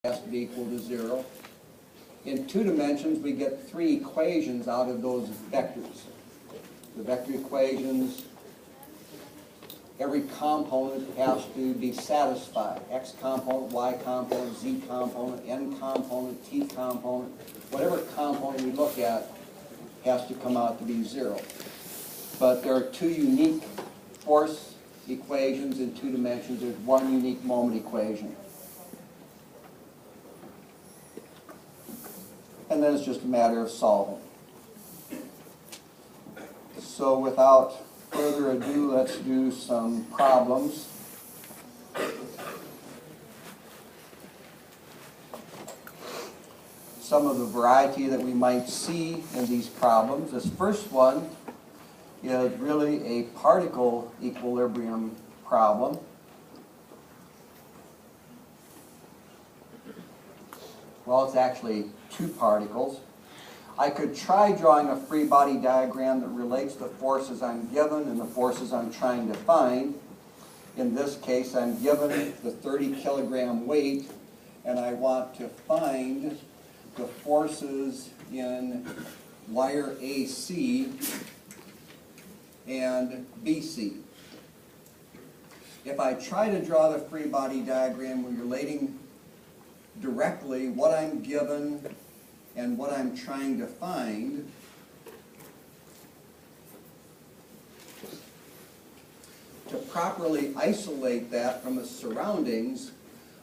has to be equal to 0. In 2 dimensions, we get 3 equations out of those vectors. The vector equations, every component has to be satisfied. X component, Y component, Z component, N component, T component. Whatever component we look at has to come out to be 0. But there are 2 unique force equations in 2 dimensions. There's 1 unique moment equation. And then it's just a matter of solving. So without further ado, let's do some problems. Some of the variety that we might see in these problems. This first one is really a particle equilibrium problem. Well, it's actually 2 particles. I could try drawing a free body diagram that relates the forces I'm given and the forces I'm trying to find. In this case, I'm given the 30 kilogram weight, and I want to find the forces in wire AC and BC. If I try to draw the free body diagram relating directly what I'm given and what I'm trying to find, to properly isolate that from the surroundings,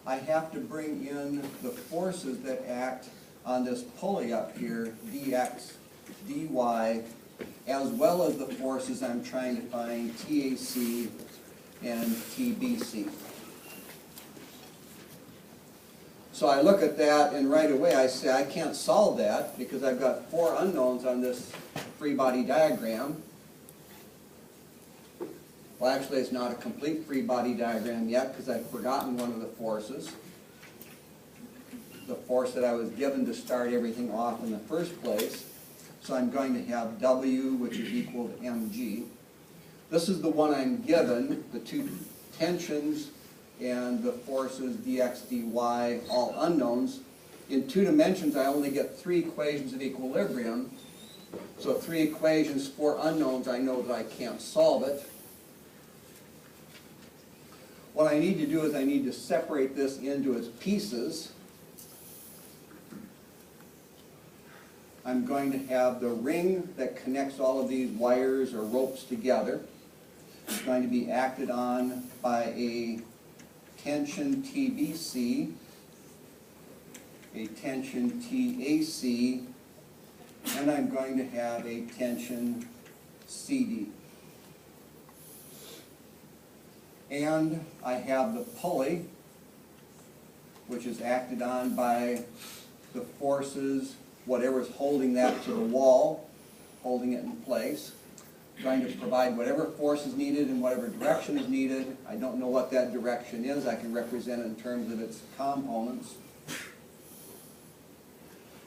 I have to bring in the forces that act on this pulley up here, dx, dy, as well as the forces I'm trying to find, TAC and TBC. So I look at that, and right away I say I can't solve that because I've got 4 unknowns on this free body diagram. Well, actually, it's not a complete free body diagram yet because I've forgotten one of the forces. The force that I was given to start everything off in the first place. So I'm going to have W, which is equal to mg. This is the one I'm given, the 2 tensions and the forces dx, dy, all unknowns. In 2 dimensions, I only get 3 equations of equilibrium. So 3 equations, 4 unknowns, I know that I can't solve it. What I need to do is I need to separate this into its pieces. I'm going to have the ring that connects all of these wires or ropes together. It's going to be acted on by a tension TBC, a tension TAC, and I'm going to have a tension CD. And I have the pulley, which is acted on by the forces, whatever's holding that to the wall, holding it in place. Trying to provide whatever force is needed in whatever direction is needed. I don't know what that direction is. I can represent it in terms of its components.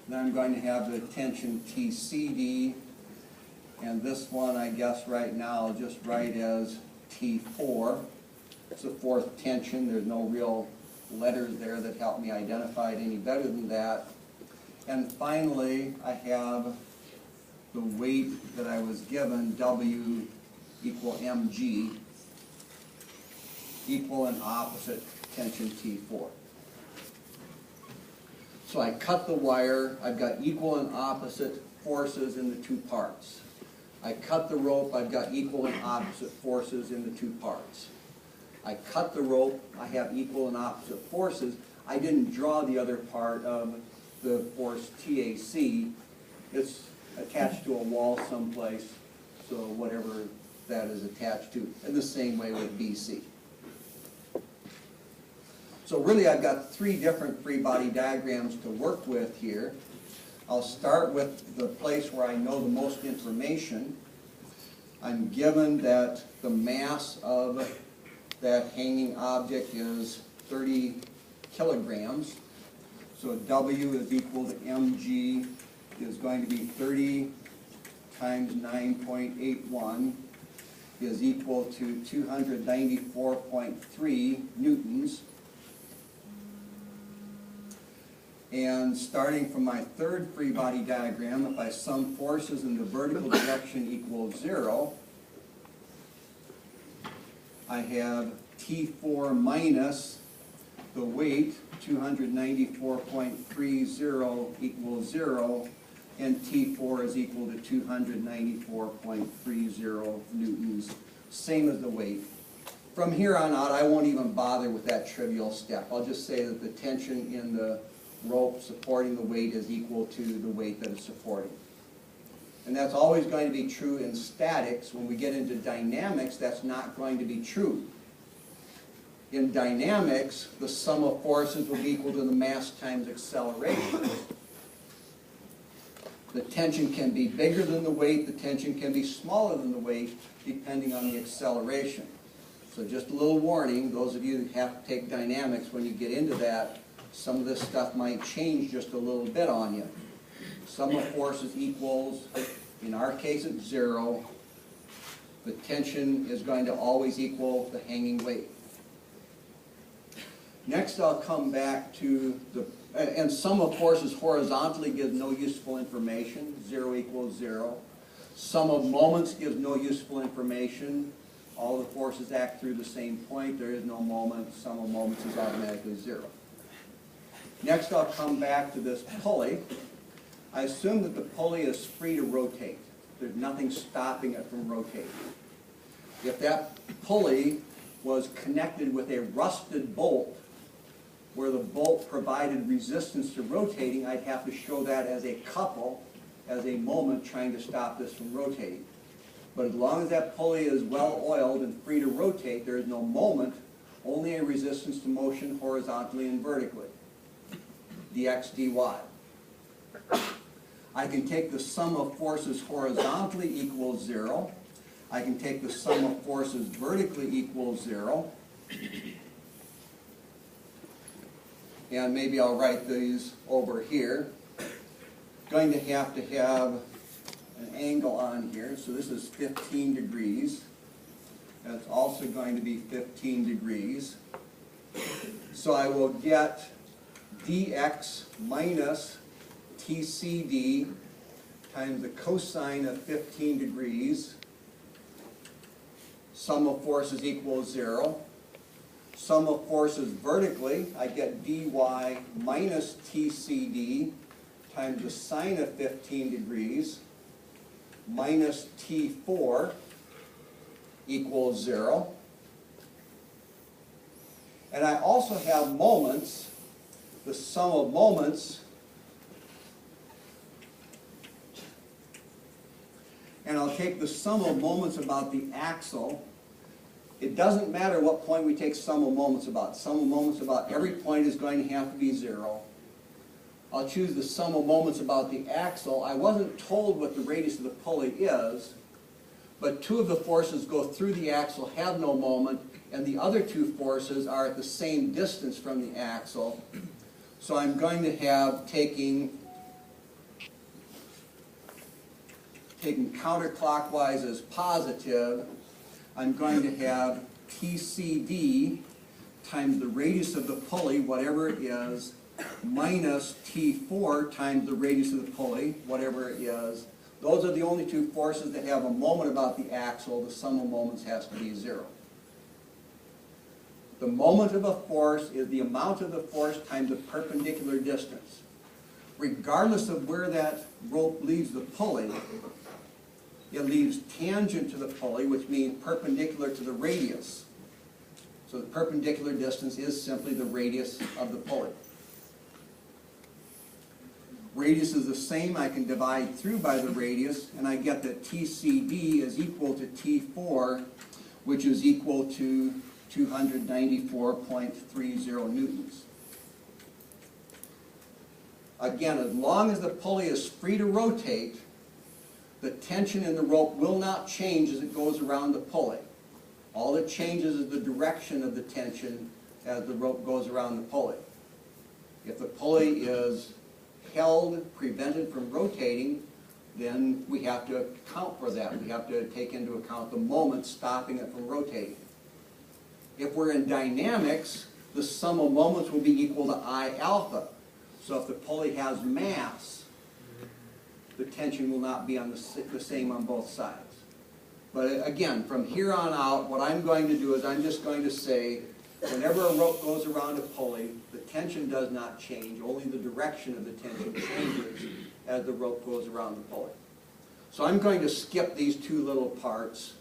Then I'm going to have the tension TCD, and this one I guess right now I'll just write as T4. It's the 4th tension. There's no real letters there that help me identify it any better than that. And finally, I have the weight that I was given, W equal mg, equal and opposite tension T4. So I cut the wire. I've got equal and opposite forces in the 2 parts. I cut the rope. I've got equal and opposite forces in the 2 parts. I cut the rope. I have equal and opposite forces. I didn't draw the other part of the force TAC. It's attached to a wall someplace, so whatever that is attached to. In the same way with BC. So really I've got 3 different free body diagrams to work with here. I'll start with the place where I know the most information. I'm given that the mass of that hanging object is 30 kilograms. So W is equal to mg is going to be 30 times 9.81 is equal to 294.3 newtons. And starting from my third free body diagram, if I sum forces in the vertical direction equals 0, I have T4 minus the weight, 294.30 equals 0, and T4 is equal to 294.30 newtons, same as the weight. From here on out, I won't even bother with that trivial step. I'll just say that the tension in the rope supporting the weight is equal to the weight that it's supporting. And that's always going to be true in statics. When we get into dynamics, that's not going to be true. In dynamics, the sum of forces will be equal to the mass times acceleration. The tension can be bigger than the weight, the tension can be smaller than the weight, depending on the acceleration. So just a little warning, those of you that have to take dynamics, when you get into that, some of this stuff might change just a little bit on you. Sum of forces equals, in our case it's 0. The tension is going to always equal the hanging weight. Next I'll come back to the, and sum of forces horizontally gives no useful information, 0 equals 0. Sum of moments gives no useful information. All the forces act through the same point, there is no moment, sum of moments is automatically 0. Next I'll come back to this pulley. I assume that the pulley is free to rotate. There's nothing stopping it from rotating. If that pulley was connected with a rusted bolt, where the bolt provided resistance to rotating, I'd have to show that as a couple, as a moment trying to stop this from rotating. But as long as that pulley is well oiled and free to rotate, there is no moment, only a resistance to motion horizontally and vertically. Dx dy. I can take the sum of forces horizontally equals 0. I can take the sum of forces vertically equals 0. And maybe I'll write these over here. Going to have an angle on here, so this is 15 degrees. That's also going to be 15 degrees. So I will get dx minus tcd times the cosine of 15 degrees. Sum of forces equals 0. Sum of forces vertically, I get dy minus tcd times the sine of 15 degrees minus T4 equals 0. And I also have moments, the sum of moments, and I'll take the sum of moments about the axle. It doesn't matter what point we take sum of moments about. Sum of moments about every point is going to have to be 0. I'll choose the sum of moments about the axle. I wasn't told what the radius of the pulley is, but 2 of the forces go through the axle, have no moment, and the other 2 forces are at the same distance from the axle. So I'm going to have, taking counterclockwise as positive, I'm going to have TCD times the radius of the pulley, whatever it is, minus T4 times the radius of the pulley, whatever it is. Those are the only 2 forces that have a moment about the axle. The sum of moments has to be 0. The moment of a force is the amount of the force times the perpendicular distance. Regardless of where that rope leaves the pulley, it leaves tangent to the pulley, which means perpendicular to the radius. So the perpendicular distance is simply the radius of the pulley. Radius is the same. I can divide through by the radius, and I get that TCD is equal to T4, which is equal to 294.30 newtons. Again, as long as the pulley is free to rotate, the tension in the rope will not change as it goes around the pulley. All that changes is the direction of the tension as the rope goes around the pulley. If the pulley is held, prevented from rotating, then we have to account for that. We have to take into account the moment stopping it from rotating. If we're in dynamics, the sum of moments will be equal to I alpha. So if the pulley has mass, the tension will not be on the same on both sides. But again, from here on out, what I'm going to do is I'm just going to say, whenever a rope goes around a pulley, the tension does not change, only the direction of the tension changes as the rope goes around the pulley. So I'm going to skip these two little parts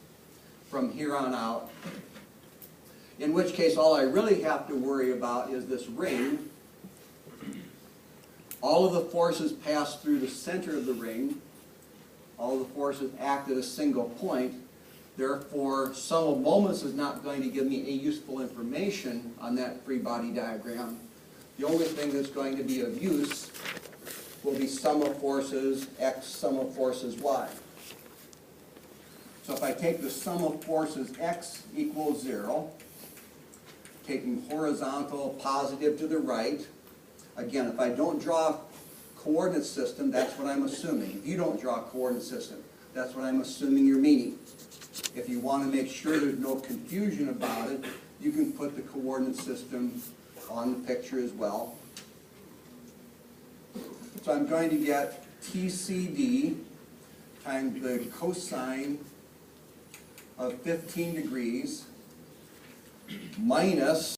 from here on out, in which case all I really have to worry about is this ring. All of the forces pass through the center of the ring. All of the forces act at a single point. Therefore, sum of moments is not going to give me any useful information on that free body diagram. The only thing that's going to be of use will be sum of forces x, sum of forces y. So if I take the sum of forces x equals 0, taking horizontal positive to the right, again, if I don't draw a coordinate system, that's what I'm assuming. If you don't draw a coordinate system, that's what I'm assuming you're meaning. If you want to make sure there's no confusion about it, you can put the coordinate system on the picture as well. So I'm going to get TCD times the cosine of 15 degrees minus